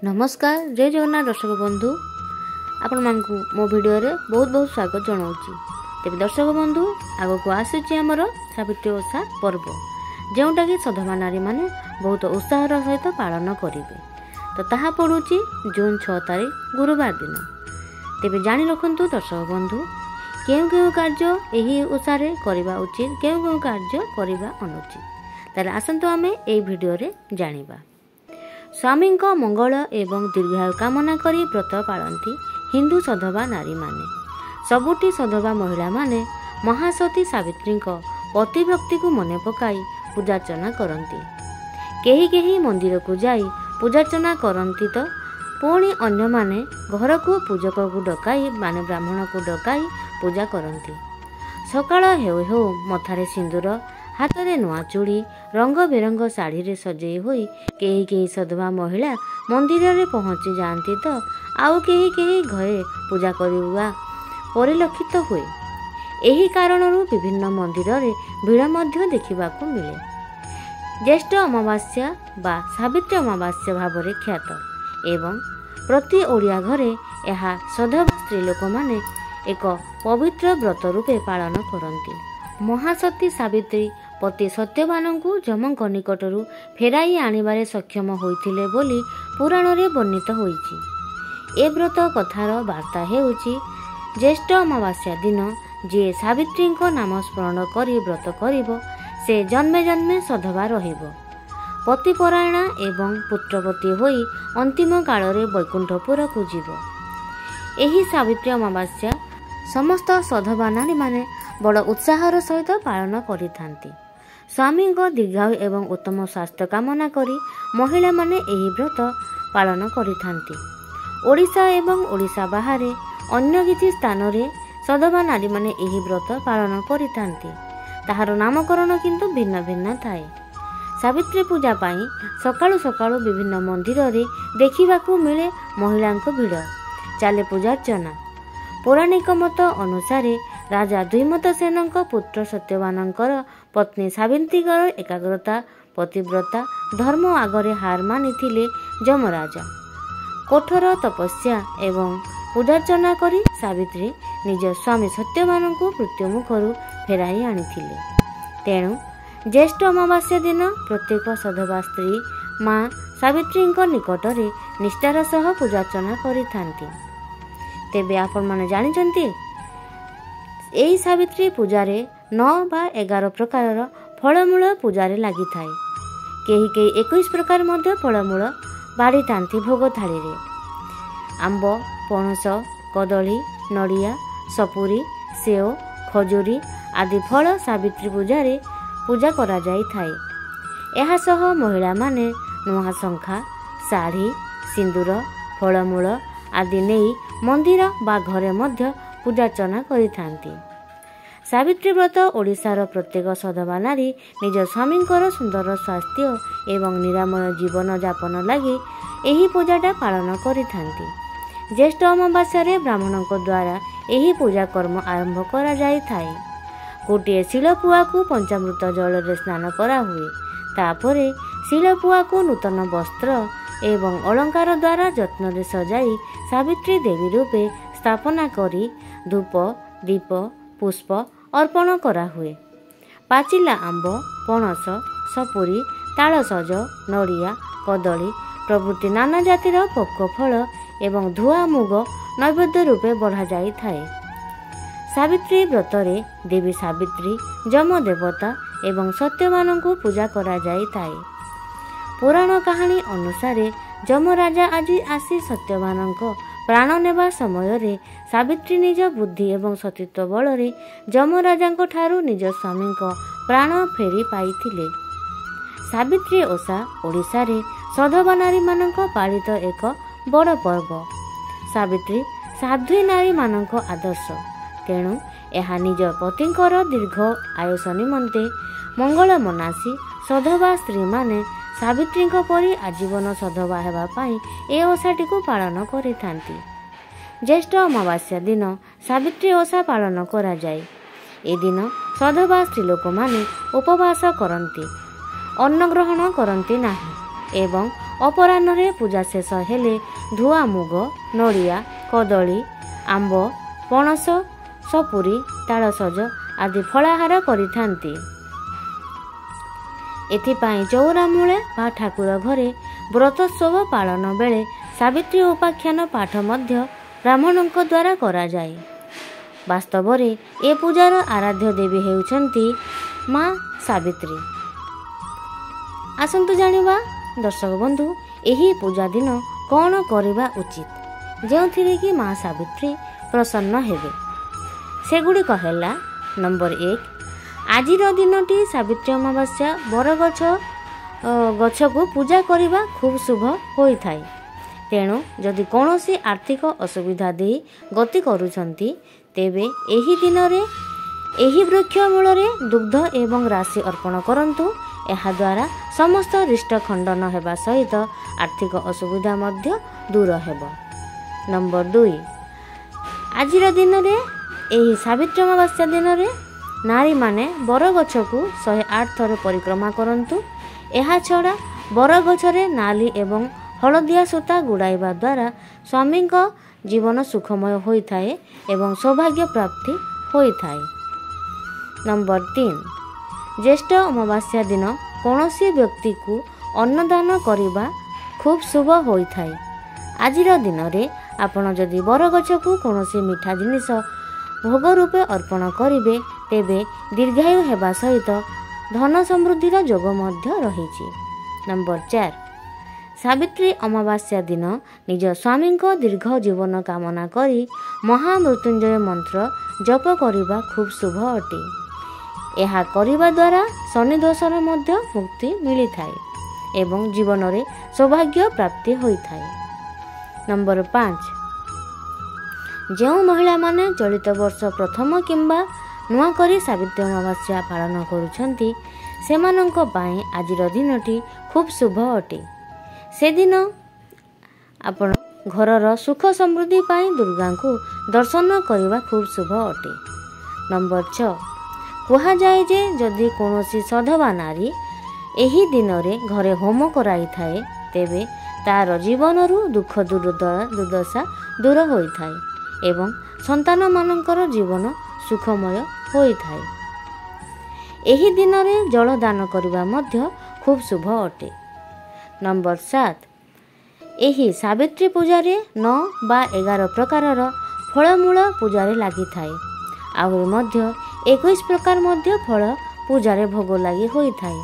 नमस्कार जय जगन्नाथ दर्शक बंधु आपण मानकु मो वीडियो रे बहुत बहुत स्वागत जनाऊँगी। तेज दर्शक बंधु आगक आसूची आमर सावित्री ओषा पर्व जोटा कि सधवा नारी माने बहुत उत्साहर सहित पालन करेंगे। तो ताहा पड़ुची जून 6 तारीख गुरुवार दिन। तेज जानी रखु दर्शक बंधु केउ केउ कार्य यही ओषार करवा उचित केउ केउ कार्य करवा अनुचित तार आसतु आमे ए वीडियो रे जानिबा। स्वामी मंगल एवं दीर्घायु कामना करी व्रत पालती हिंदू सधवा नारी माने। सबुठी सधवा महिला माने महासती सावित्री पतिभक्ति को मने पकाई पूजार्चना करती। केही केही मंदिर को जाई पूजार्चना करती तो पुणी अन्य माने घर को पूजक को डकाई माने ब्राह्मण को डकाई पूजा करती। सकाळ हेउ हेउ मथारे सिंदूर हाथ में नुआ चूड़ी रंग बेरंग शाढ़ी रे सजई होई केही केही सधवा महिला मंदिर रे पहुंची जाती तो आउ केही केही घरे पूजा करवा परिलक्षित हुए। एही कारणरू विभिन्न मंदिर रे भीड़ मध्य देखिबाकू मिले। ज्येष्ठ अमावास्या बा सावित्री अमावास्या भाव में ख्यात एवं प्रति ओडिया घरे यह सधवा स्त्री लोक माने एक पवित्र व्रत रूपे पालन करती। महासती सावित्री पति सत्यवान को जमक निकटरू फेराई आणवारे सक्षम होइथिले बोली पुराण रे वर्णित होइछि। ए व्रत कथार वार्ता हेउछि ज्येष्ठ अमावास्या दिन जे सावित्री नाम स्मरण करी व्रत करिबो से जन्मे जन्मे सधवा रहिबो। पतिपरायणा एवं पुत्रवती होई अंतिम काल रे वैकुंठपुर को जीवो। एही सावित्री अमावास्या समस्त सधवा नारी माने बड़ उत्साहर सहित पालन करिथांती। स्वामी दीर्घायु एवं उत्तम स्वास्थ्य कामना करी महिला माने एही व्रत पालन करिथांती। ओडिशा एवं ओडिशा बाहर अन्य किछि स्थान रे सधवा नारी माने एही व्रत पालन करिथांती। ताहार नामकरण किंतु भिन्न भिन्न थाए। सावित्री पूजा पाई सकाळु सकाळु विभिन्न मंदिर रे देखिबाकू मिले महिलांको भिड़ चाले पूजार्चना। पौराणिक मत अनुसार राजा द्विमत सेन पुत्र सत्यवानकर पत्नी सावित्रीकर एकाग्रता पतिव्रता धर्म आगरे हार मानिथिले जमराजा। कठोर तपस्या एवं पूजार्चना करी सावित्री निज स्वामी सत्यवान को मृत्यु मुखरू फेराई आनिथिले। तेणु ज्येष्ठ अमावास्या दिन प्रत्येक सधवा स्त्री माँ सावित्री निकटरे निष्ठार सह पूजार्चना करिथांती। तेबे आपण माने जानिचंती एही सावित्री पूजारे 9 बा 11 प्रकार फलमूल पूजारे लागि थाए। केही केही 21 प्रकार मध्य फलमूल बाड़ी थांती भोग थाली रे। आंब पणस कदली नड़िया सपुरी सेव खजुरी आदि फल सावित्री पूजारे पूजा करा जाई थाए। एहा सह महिला माने नुआ शंखा शाढ़ी सिंदूर फलमूल आदि नहीं मंदिर बा घरे मध्य पूजार्चना करिथांती। सावित्री व्रत ओडिशार प्रत्येक सधवा नारी निज स्वामींकर सुंदर स्वास्थ्य एवं निरामय जीवन यापन लगी एही पूजाटा पालन करिथांती। ज्येष्ठ अमावास्या रे ब्राह्मण द्वारा एही पूजा कर्म आरंभ करा जाई थाए। गोटे शिलपुआ को पंचामृत जल रे स्नान करा हुए। तापरे शिलपुआ को नूतन वस्त्र एवं अलंकार द्वारा जत्न रे सजाई सावित्री देवी रूपे स्थापना करी धूप दीप पुष्प अर्पण करा हुए। पाचिला आंब पणस सपुरी तालसज नड़िया कदली प्रभृति नाना जातिर पक्व फल एवं धुआ मुग नैवेद्य रूपे बढ़ा जाई थाए। सावित्री व्रतरे देवी सावित्री जम देवता एवं सत्यवान को पूजा करा जाई थाए। पुराण कहानी अनुसार जमराजा आज आसी सत्यवान प्राण नेबा समय रे सावित्री निज बुद्धि एवं सतीत्व बल रे जमराजा ठारू निज स्वामी प्राण फेरी पाइथिले। सावित्री ओषा ओडिशा रे सधवा नारी मानक पालित एक बड़ पर्व। सावित्री साध्वी नारी मानक आदर्श। तेणु यह निज पतिंकर दीर्घ आयुष निमंते मंगल मनासी सधवा स्त्री माने सावित्री परी आजीवन सधवा हेबा पाई ए ओषाटी को पालन करिथांती। ज्येष्ठ अमावास्या दिन सावित्री ओषा पालन करा जाए। ए दिन सधवा स्त्री लोक माने उपवास करती अन्न ग्रहण करती नाही एवं ଅପରାହ୍ନରେ ପୂଜା ଶେଷ ହେଲେ ଧୁଆ ମୁଗ, ନଡ଼ିଆ, କଦଳୀ, ଆମ୍ବ, ପଣସ, ସପୁରୀ, ତାଳସଜ ଆଦି ଫଳାହାର କରିଥାନ୍ତି। ଏଥିପାଇଁ ଚଉରା ମୂଳେ ବା ଠାକୁର ଘରେ ବ୍ରତୋତ୍ସବ ପାଳନ ବେଳେ ସାବିତ୍ରୀ ଉପାଖ୍ୟାନ ପାଠ ମଧ୍ୟ ବ୍ରାହ୍ମଣଙ୍କ ଦ୍ୱାରା କରାଯାଏ। ବାସ୍ତବରେ ଏ ପୂଜାର ଆରାଧ୍ୟ ଦେବୀ ହେଉଛନ୍ତି ମା ସାବିତ୍ରୀ। ଆସନ୍ତୁ ଜାଣିବା ଦର୍ଶକ ବନ୍ଧୁ, ଏହି ପୂଜା ଦିନ କ'ଣ କରିବା ଉଚିତ ଯେଉଁଥିରେ କି ମା ସାବିତ୍ରୀ ପ୍ରସନ୍ନ ହେବେ। ସେଗୁଡ଼ିକ ହେଲା ନମ୍ବର 1, ଆଜିର ଦିନଟି ସାବିତ୍ରୀ ଅମାବାସ୍ୟା ବରଗଛକୁ ପୂଜା କରିବା ଖୁବ୍ ଶୁଭ ହୋଇଥାଏ। ତେଣୁ ଯଦି କୌଣସି ଆର୍ଥିକ ଅସୁବିଧା ଦେଇ ଗତି କରୁଛନ୍ତି ତେବେ ଏହି ଦିନରେ ଏହି ବୃକ୍ଷ ମୂଳରେ ଦୁଗ୍ଧ ଏବଂ ରାଶି ଅର୍ପଣ କରନ୍ତୁ। ଏହାଦ୍ୱାରା ସମସ୍ତ ରିଷ୍ଟ ଖଣ୍ଡନ ହେବା ସହିତ ଆର୍ଥିକ ଅସୁବିଧା ମଧ୍ୟ ଦୂର ହେବ। ନମ୍ବର 2, ଆଜିର ଦିନରେ ଏହି ସାବିତ୍ରୀ ଅମାବାସ୍ୟା ଦିନରେ ନାରୀମାନେ ବରଗଛକୁ 108 ଥର ପରିକ୍ରମା କରନ୍ତୁ। ଏହାଛଡ଼ା ବରଗଛରେ ନାଲି ଏବଂ ହଳଦିଆ ସୂତା ଗୁଡ଼ାଇବା ଦ୍ୱାରା ସ୍ୱାମୀଙ୍କ ଜୀବନ ସୁଖମୟ ହୋଇଥାଏ ଏବଂ ସୌଭାଗ୍ୟ ପ୍ରାପ୍ତି ହୋଇଥାଏ। ନମ୍ବର 3, ଜ୍ୟେଷ୍ଠ ଅମାବାସ୍ୟା ଦିନ କୌଣସି ବ୍ୟକ୍ତିକୁ ଅନ୍ନଦାନ କରିବା ଖୁବ୍ ଶୁଭ ହୋଇଥାଏ। ଆଜିର ଦିନରେ ଆପଣ ଯଦି ବରଗଛକୁ କୌଣସି ମିଠା ଜିନିଷ ଭୋଗ ରୂପେ ଅର୍ପଣ କରିବେ ତେବେ ଦୀର୍ଘାୟୁ ହେବା ସହିତ ଧନ ସମୃଦ୍ଧିର ଯୋଗ ମଧ୍ୟ ରହିଛି। ନମ୍ବର 4, ସାବିତ୍ରୀ ଅମାବାସ୍ୟା ଦିନ ନିଜ ସ୍ୱାମୀଙ୍କ ଦୀର୍ଘ ଜୀବନ କାମନା କରି ମହାମୃତ୍ୟୁଞ୍ଜୟ ମନ୍ତ୍ର ଜପ କରିବା ଖୁବ୍ ଶୁଭ ଅଟେ। ଏହା କରିବା ଦ୍ୱାରା ଶନି ଦୋଷର ମଧ୍ୟ ମୁକ୍ତି ମିଳିଥାଏ ଏବଂ ଜୀବନରେ ସୌଭାଗ୍ୟ ପ୍ରାପ୍ତି ହୋଇଥାଏ। ନମ୍ବର 5, ଯେଉଁ ମହିଳାମାନେ ଚଳିତ ବର୍ଷ ପ୍ରଥମ କିମ୍ବା ନୂଆ କରି ସାବିତ୍ରୀ ଅମାବାସ୍ୟା ପାଳନ କରୁଛନ୍ତି ସେମାନଙ୍କ ପାଇଁ ଆଜିର ଦିନଟି ଖୁବ୍ ଶୁଭ ଅଟେ। ସେଦିନ ଆପଣ ଘରର ସୁଖ ସମୃଦ୍ଧି ପାଇଁ ଦୁର୍ଗାଙ୍କୁ ଦର୍ଶନ କରିବା ଖୁବ୍ ଶୁଭ ଅଟେ। ନମ୍ବର 6, କୁହାଯାଏ ଯେ ଯଦି କୌଣସି ସଧବା ନାରୀ ଏହି ଦିନରେ ଘରେ ହୋମ କରାଇଥାଏ ତେବେ ତାର ଜୀବନରୁ ଦୁଃଖ ଦୁର୍ଦଶା ଦୂର ହୋଇଥାଏ ଏବଂ ସନ୍ତାନମାନଙ୍କର ଜୀବନ ସୁଖମୟ ହୋଇଥାଏ। ଏହି ଦିନରେ ଜଳ ଦାନ କରିବା ମଧ୍ୟ ଖୁବ୍ ଶୁଭ ଅଟେ। ନମ୍ବର 7, ଏହି ସାବିତ୍ରୀ ପୂଜାରେ 9 ବା 11 ପ୍ରକାରର ଫଳମୂଳ ପୂଜାରେ ଲାଗିଥାଏ। ଆହୁରି ମଧ୍ୟ 21 ପ୍ରକାର ମଧ୍ୟ ଫଳ ପୂଜାରେ ଭୋଗ ଲାଗି ହୋଇଥାଏ।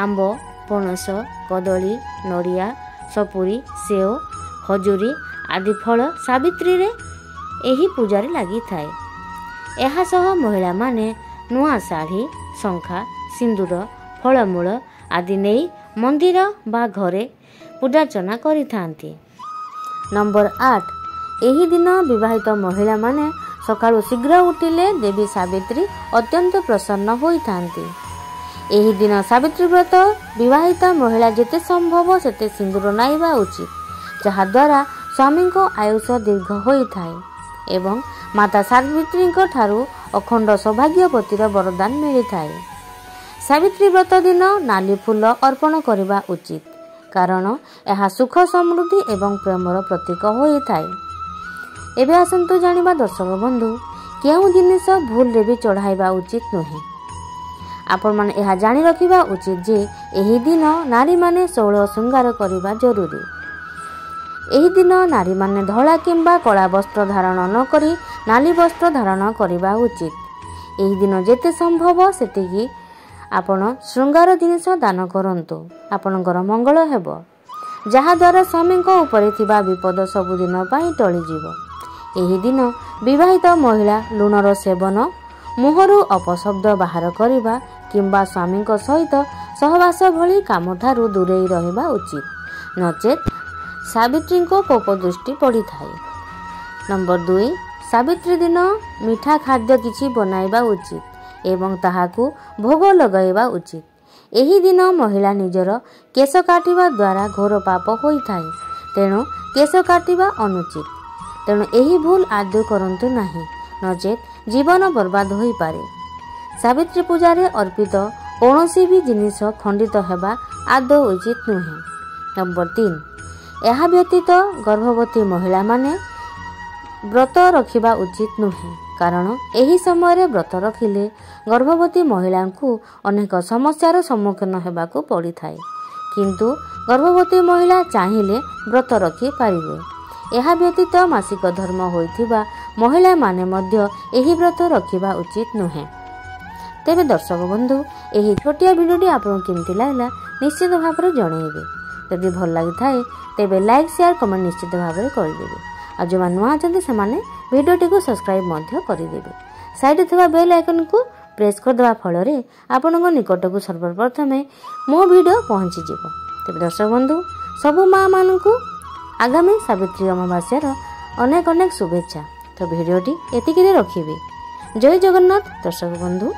ଆମ୍ବ, ପଣସ, କଦଳୀ, ନଡ଼ିଆ, ସପୁରୀ, ସେଓ, ଖଜୁରୀ ଆଦି ଫଳ ସାବିତ୍ରୀରେ ଏହି ପୂଜାରେ ଲାଗିଥାଏ। ଏହା ସହ ମହିଳାମାନେ ନୂଆ ଶାଢ଼ୀ, ଶଙ୍ଖା, ସିନ୍ଦୁର, ଫଳମୂଳ ଆଦି ନେଇ ମନ୍ଦିର ବା ଘରେ ପୂଜାର୍ଚ୍ଚନା କରିଥାନ୍ତି। ନମ୍ବର 8, ଏହି ଦିନ ବିବାହିତ ମହିଳାମାନେ ସକାଳୁ ଶୀଘ୍ର ଉଠିଲେ ଦେବୀ ସାବିତ୍ରୀ ଅତ୍ୟନ୍ତ ପ୍ରସନ୍ନ ହୋଇଥାନ୍ତି। ଏହି ଦିନ ସାବିତ୍ରୀ ବ୍ରତ ବିବାହିତା ମହିଳା ଯେତେ ସମ୍ଭବ ସେତେ ସିନ୍ଦୁର ନାଇବା ଉଚିତ, ଯାହାଦ୍ୱାରା ସ୍ୱାମୀଙ୍କ ଆୟୁଷ ଦୀର୍ଘ ହୋଇଥାଏ ଏବଂ ମାତା ସାବିତ୍ରୀଙ୍କ ଠାରୁ ଅଖଣ୍ଡ ସୌଭାଗ୍ୟବତୀର ବରଦାନ ମିଳିଥାଏ। ସାବିତ୍ରୀ ବ୍ରତ ଦିନ ନାଲି ଫୁଲ ଅର୍ପଣ କରିବା ଉଚିତ, କାରଣ ଏହା ସୁଖ ସମୃଦ୍ଧି ଏବଂ ପ୍ରେମର ପ୍ରତୀକ ହୋଇଥାଏ। ଏବେ ଆସନ୍ତୁ ଜାଣିବା ଦର୍ଶକ ବନ୍ଧୁ, କେଉଁ ଜିନିଷ ଭୁଲରେ ବି ଚଢ଼ାଇବା ଉଚିତ ନୁହେଁ। ଆପଣମାନେ ଏହା ଜାଣି ରଖିବା ଉଚିତ ଯେ ଏହି ଦିନ ନାରୀମାନେ 16 ଶୃଙ୍ଗାର କରିବା ଜରୁରୀ। ଏହି ଦିନ ନାରୀମାନେ ଧଳା କିମ୍ବା କଳା ବସ୍ତ୍ର ଧାରଣ ନ କରି ନାଲି ବସ୍ତ୍ର ଧାରଣ କରିବା ଉଚିତ। ଏହି ଦିନ ଯେତେ ସମ୍ଭବ ସେତିକି ଆପଣ ଶୃଙ୍ଗାର ଜିନିଷ ଦାନ କରନ୍ତୁ, ଆପଣଙ୍କର ମଙ୍ଗଳ ହେବ, ଯାହାଦ୍ୱାରା ସ୍ୱାମୀଙ୍କ ଉପରେ ଥିବା ବିପଦ ସବୁଦିନ ପାଇଁ ଟଳିଯିବ। ଏହି ଦିନ ବିବାହିତ ମହିଳା ଲୁଣର ସେବନ, ମୁହଁରୁ ଅପଶବ୍ଦ ବାହାର କରିବା କିମ୍ବା ସ୍ୱାମୀଙ୍କ ସହିତ ସହବାସ ଭଳି କାମଠାରୁ ଦୂରେଇ ରହିବା ଉଚିତ, ନଚେତ୍ ସାବିତ୍ରୀଙ୍କ କୋପ ଦୃଷ୍ଟି ପଡ଼ିଥାଏ। ନମ୍ବର 2, ସାବିତ୍ରୀ ଦିନ ମିଠା ଖାଦ୍ୟ କିଛି ବନାଇବା ଉଚିତ ଏବଂ ତାହାକୁ ଭୋଗ ଲଗାଇବା ଉଚିତ। ଏହି ଦିନ ମହିଳା ନିଜର କେଶ କାଟିବା ଦ୍ୱାରା ଘୋର ପାପ ହୋଇଥାଏ, ତେଣୁ କେଶ କାଟିବା ଅନୁଚିତ। ତେଣୁ ଏହି ଭୁଲ ଆଦୌ କରନ୍ତୁ ନାହିଁ, ନଚେତ୍ ଜୀବନ ବର୍ବାଦ ହୋଇପାରେ। ସାବିତ୍ରୀ ପୂଜାରେ ଅର୍ପିତ କୌଣସି ବି ଜିନିଷ ଖଣ୍ଡିତ ହେବା ଆଦୌ ଉଚିତ ନୁହେଁ। नंबर 3 ଏହା ବ୍ୟତୀତ गर्भवती महिला माने व्रत रखिबा उचित नुहे कारण एही समय व्रत रखिले गर्भवती महिला को अनेक समस्यार सम्मुखीन हेबाकू पड़ी थाए किंतु गर्भवती महिला चाहिए व्रत रखी पारिबे। यह व्यतीत मासिक धर्म होइथिबा महिला माने मध्य एही व्रत रखिबा उचित नुहे। तेबे दर्शक बंधु एही छोटिया वीडियोटी आपन केमति लागला निश्चित भाव में जणैबे। यदि भल लागि थाए तेबे लाइक शेयर कमेंट निश्चित भाव में करदेबे आ जो नुआ अछंती से माने वीडियोटी को सब्सक्राइब मध्य करदेबे। साइड थिबा बेल आइकन को प्रेस कर देबा फल आपण निकट को सर्वप्रथम मो वीडियो पहुंची जिवो। तेबे दर्शक बंधु सबु माँ मानू आगामी सावित्री अमावास्यार अनेक अनेक शुभेच्छा। तो वीडियोटी एतिकी रखिबे। जय जगन्नाथ दर्शक बंधु।